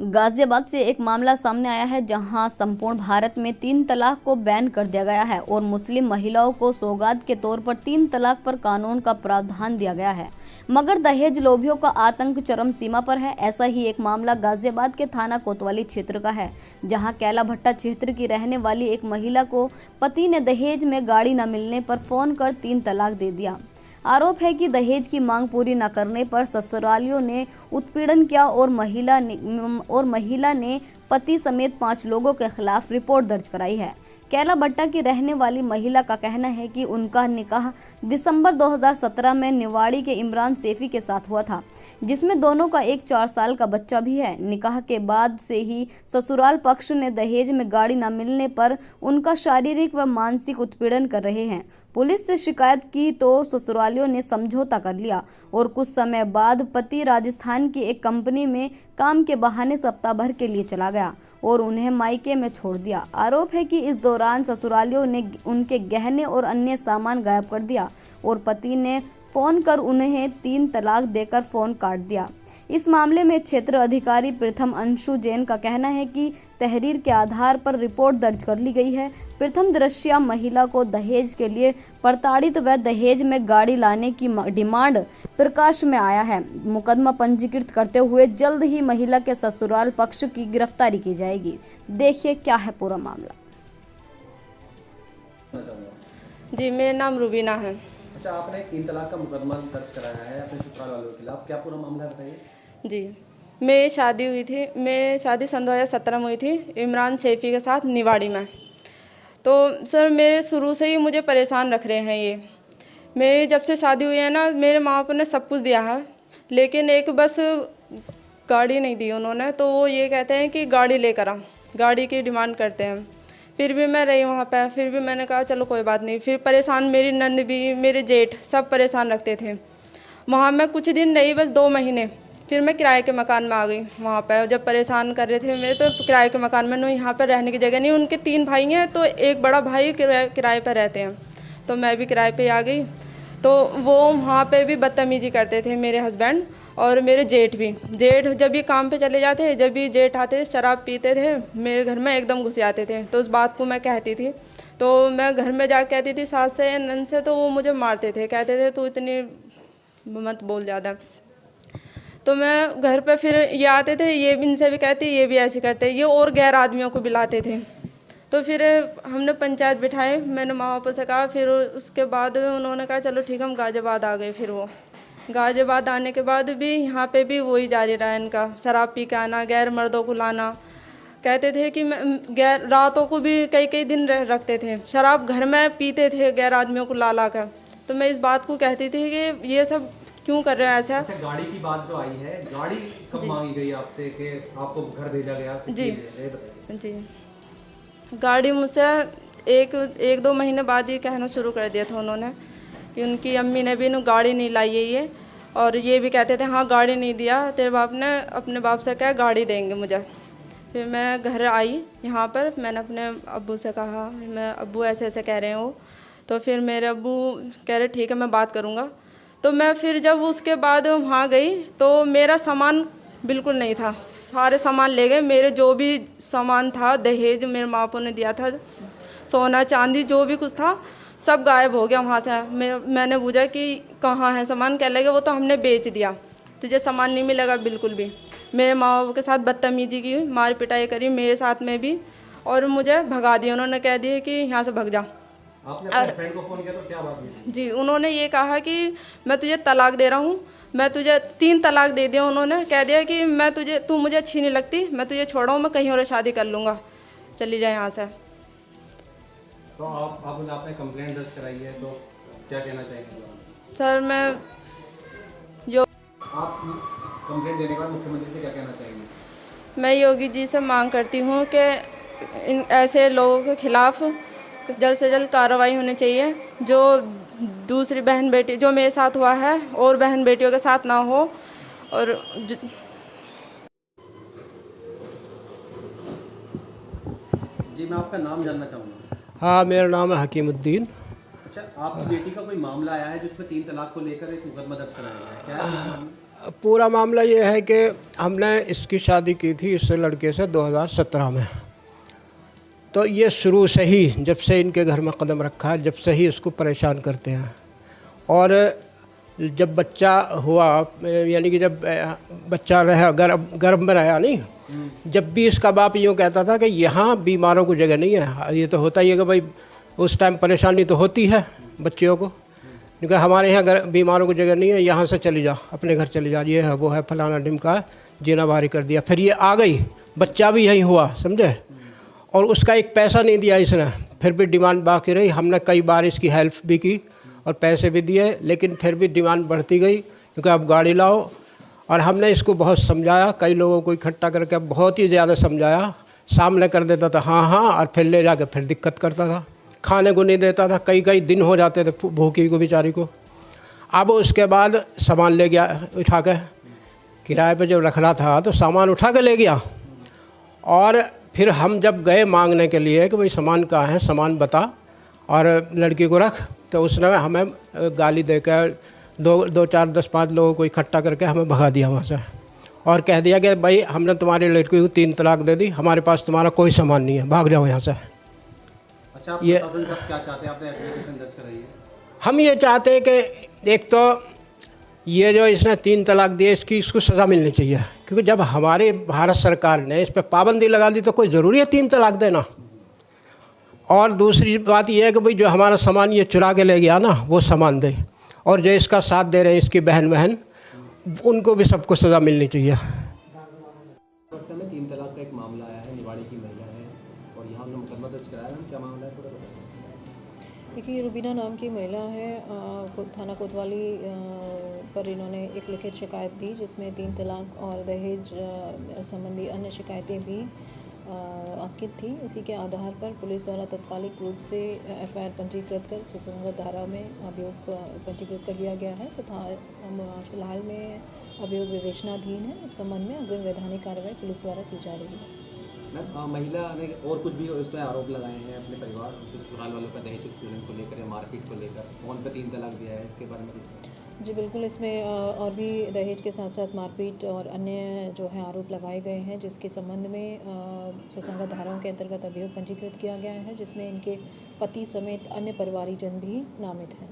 गाजियाबाद से एक मामला सामने आया है जहां संपूर्ण भारत में 3 तलाक को बैन कर दिया गया है और मुस्लिम महिलाओं को सौगात के तौर पर 3 तलाक पर कानून का प्रावधान दिया गया है, मगर दहेज लोभियों का आतंक चरम सीमा पर है। ऐसा ही एक मामला गाजियाबाद के थाना कोतवाली क्षेत्र का है, जहां कैला भट्टा क्षेत्र की रहने वाली एक महिला को पति ने दहेज में गाड़ी न मिलने पर फोन कर 3 तलाक दे दिया। आरोप है कि दहेज की मांग पूरी न करने पर ससुरालियों ने उत्पीड़न किया और महिला ने पति समेत 5 लोगों के खिलाफ रिपोर्ट दर्ज कराई है। कैला भट्टा की रहने वाली महिला का कहना है कि उनका निकाह दिसंबर 2017 में निवाड़ी के इमरान सैफी के साथ हुआ था, जिसमें दोनों का एक 4 साल का बच्चा भी है। निकाह के बाद से ही ससुराल पक्ष ने दहेज में गाड़ी न मिलने पर उनका शारीरिक व मानसिक उत्पीड़न कर रहे हैं। पुलिस से शिकायत की तो ससुरालियों ने समझौता कर लिया और कुछ समय बाद पति राजस्थान की एक कंपनी में काम के बहाने सप्ताह भर के लिए चला गया और उन्हें मायके में छोड़ दिया। आरोप है कि इस दौरान ससुरालियों ने उनके गहने और अन्य सामान गायब कर दिया और पति ने फोन कर उन्हें 3 तलाक देकर फोन काट दिया। इस मामले में क्षेत्र अधिकारी प्रथम अंशु जैन का कहना है कि तहरीर के आधार पर रिपोर्ट दर्ज कर ली गई है। प्रथम दृष्टया महिला को दहेज के लिए प्रताड़ित व दहेज में गाड़ी लाने की डिमांड प्रकाश में आया है। मुकदमा पंजीकृत करते हुए जल्द ही महिला के ससुराल पक्ष की गिरफ्तारी की जाएगी। देखिए क्या है पूरा मामला। जी, मेरा नाम रुबीना है। अच्छा, आपने 3 तलाक का मुकदमा दर्ज कराया है अपने ससुराल वालों के खिलाफ, क्या पूरा मामला बताइए। जी, मैं शादी सन 2017 में हुई थी इमरान सैफी के साथ निवाड़ी में। तो सर मेरे शुरू से ही मुझे परेशान रख रहे हैं ये। मेरी जब से शादी हुई है ना, मेरे माँ बाप ने सब कुछ दिया है, लेकिन एक बस गाड़ी नहीं दी उन्होंने। तो वो ये कहते हैं कि गाड़ी लेकर आ, गाड़ी की डिमांड करते हैं। फिर भी मैं रही वहाँ पे, फिर भी मैंने कहा चलो कोई बात नहीं। फिर परेशान मेरी नंद भी, मेरे जेठ सब परेशान रखते थे। वहाँ मैं कुछ दिन रही, बस 2 महीने। फिर मैं किराए के मकान में आ गई। वहाँ पर जब परेशान कर रहे थे मेरे, तो किराए के मकान में यहाँ पर रहने की जगह नहीं। उनके 3 भाई हैं, तो एक बड़ा भाई किराए पर रहते हैं, तो मैं भी किराए पे आ गई। तो वो वहाँ पे भी बदतमीजी करते थे मेरे हस्बैंड और मेरे जेठ भी। जेठ जब भी काम पे चले जाते, जब भी जेठ आते शराब पीते थे, मेरे घर में एकदम घुस जाते थे। तो उस बात को मैं कहती थी, तो मैं घर में जा कहती थी सास से नंद से, तो वो मुझे मारते थे, कहते थे तू इतनी मत बोल ज़्यादा। तो मैं घर पे फिर ये आते थे, ये भी इनसे भी कहती, ये भी ऐसे करते, ये और गैर आदमियों को बुलाते थे। तो फिर हमने पंचायत बिठाए, मैंने माँ बाप से कहा। फिर उसके बाद उन्होंने कहा चलो ठीक, हम गाजियाबाद आ गए। फिर वो गाजियाबाद आने के बाद भी यहाँ पे भी वही जारी रहा इनका, शराब पी के आना, गैर मर्दों को लाना। कहते थे कि गैर रातों को भी कई दिन रखते थे, शराब घर में पीते थे गैर आदमियों को ला कर। तो मैं इस बात को कहती थी कि ये सब क्यों कर रहे हैं ऐसा। अच्छा, गाड़ी की बात जो आई है, गाड़ी कब मांगी गई आपसे कि आपको घर भेजा गया? जी, गाड़ी मुझसे एक 2 महीने बाद ही कहना शुरू कर दिया था उन्होंने कि उनकी अम्मी ने भी गाड़ी नहीं लाई है ये। और ये भी कहते थे हाँ गाड़ी नहीं दिया, तेरे बाप ने अपने बाप से कहा गाड़ी देंगे मुझे। फिर मैं घर आई यहाँ पर, मैंने अपने अब्बू से कहा, मैं अब्बू ऐसे ऐसे कह रहे हैं वो। तो फिर मेरे अब्बू कह रहे ठीक है मैं बात करूँगा। तो मैं फिर जब उसके बाद वहाँ गई तो मेरा सामान बिल्कुल नहीं था, सारे सामान ले गए। मेरे जो भी सामान था, दहेज मेरे माँ बापों ने दिया था, सोना चांदी जो भी कुछ था सब गायब हो गया वहाँ से। मैंने पूछा कि कहाँ है सामान, कह लगे वो तो हमने बेच दिया, तुझे सामान नहीं मिलेगा बिल्कुल भी। मेरे माँ बाप के साथ बदतमीजी की, मार पिटाई करी मेरे साथ में भी, और मुझे भगा दिया। उन्होंने कह दिया कि यहाँ से भग जा। आपने अपने फ्रेंड को फोन किया तो क्या बात हुई? जी, उन्होंने ये कहा कि मैं तुझे तलाक दे रहा हूँ, मैं तुझे 3 तलाक दे दिया। उन्होंने कह दिया कि तू मुझे अच्छी नहीं लगती, मैं तुझे छोड़ रहा हूँ, मैं कहीं और शादी कर लूँगा, चली जाए यहाँ से। तो आपने कंप्लेंट दर्ज कराई है, तो क्या कहना चाहेंगे? सर मैं जो आप कंप्लेंट देने के बाद मुख्यमंत्री से क्या कहना चाहेंगे? मैं योगी जी से मांग करती हूँ कि ऐसे लोगों के खिलाफ जल्द से जल्द कार्रवाई होनी चाहिए। जो दूसरी बहन बेटी जो मेरे साथ हुआ है और बहन बेटियों के साथ ना हो। और जी, मैं आपका नाम जानना चाहूँगा। हाँ, मेरा नाम है हकीमुद्दीन। अच्छा, आपकी बेटी का कोई मामला आया है जिसमें 3 तलाक को लेकर एक मुकदमा दर्ज कराया गया है, क्या है? पूरा मामला ये है कि हमने इसकी शादी की थी इस लड़के से 2017 में। तो ये शुरू से ही, जब से इनके घर में कदम रखा है, जब से ही इसको परेशान करते हैं। और जब बच्चा हुआ, यानी कि जब बच्चा रहा गर्भ में रहा नहीं, जब भी इसका बाप यूँ कहता था कि यहाँ बीमारों को जगह नहीं है। ये तो होता ही है कि भाई उस टाइम परेशानी तो होती है बच्चियों को, क्योंकि हमारे यहाँ बीमारों को जगह नहीं है, यहाँ से चली जा, अपने घर चली जा, ये है वो है फलाना ढिमका, जीना भारी कर दिया। फिर ये आ गई, बच्चा भी यहीं हुआ, समझे, और उसका एक पैसा नहीं दिया इसने, फिर भी डिमांड बाकी रही। हमने कई बार इसकी हेल्प भी की और पैसे भी दिए, लेकिन फिर भी डिमांड बढ़ती गई, क्योंकि अब गाड़ी लाओ। और हमने इसको बहुत समझाया, कई लोगों को इकट्ठा करके बहुत ही ज़्यादा समझाया। सामने कर देता था हाँ हाँ, और फिर ले जाके फिर दिक्कत करता था, खाने को नहीं देता था, कई दिन हो जाते थे भूखी को बेचारी को। अब उसके बाद सामान ले गया उठा के, किराए पे जब रख रहा था तो सामान उठा के ले गया। और फिर हम जब गए मांगने के लिए कि भाई सामान कहाँ है, सामान बता और लड़की को रख, तो उसने हमें गाली देकर दो चार 10-5 लोगों को इकट्ठा करके हमें भगा दिया वहाँ से, और कह दिया कि भाई हमने तुम्हारी लड़की को 3 तलाक दे दी, हमारे पास तुम्हारा कोई सामान नहीं है, भाग जाओ यहाँ से। अच्छा, आप ये क्या चाहते हैं? आपने एप्लीकेशन दर्ज कराई है? हम ये चाहते हैं कि एक तो ये जो इसने 3 तलाक दिए, इसको सज़ा मिलनी चाहिए, क्योंकि जब हमारी भारत सरकार ने इस पर पाबंदी लगा दी तो कोई ज़रूरी है 3 तलाक देना। और दूसरी बात यह है कि भाई जो हमारा सामान ये चुरा के ले गया ना, वो सामान दे, और जो इसका साथ दे रहे हैं इसकी बहन उनको भी सबको सज़ा मिलनी चाहिए। पटना में 3 तलाक का एक मामला आया है, निवाड़ी की महिला है और यहाँ हमने मुकदमा दर्ज कराया है। क्या मामला है पूरा बताइए। देखिए, रुबीना नाम की महिला है, थाना कोतवाली पर इन्होंने एक लिखित शिकायत दी, जिसमें 3 तलाक और दहेज संबंधी अन्य शिकायतें भी अंकित थी। इसी के आधार पर पुलिस द्वारा तत्कालिक रूप से एफआईआर पंजीकृत कर सुसंगत धारा में अभियोग पंजीकृत कर दिया गया है तथा फिलहाल में अभियोग विवेचनाधीन है। इस संबंध में अग्रिम वैधानिक कार्रवाई पुलिस द्वारा की जा रही है। मैम, महिला ने और कुछ भी उस पर आरोप लगाए हैं अपने परिवार ससुराल वालों का, दहेज उत्पीड़न को लेकर या मारपीट को लेकर, फ़ोन पर 3 तलाक दिया है, इसके बारे में? जी बिल्कुल, इसमें और भी दहेज के साथ साथ मारपीट और अन्य जो है आरोप लगाए गए हैं, जिसके संबंध में सुसंगत धाराओं के अंतर्गत अभियोग पंजीकृत किया गया है, जिसमें इनके पति समेत अन्य परिवारीजन भी नामित हैं।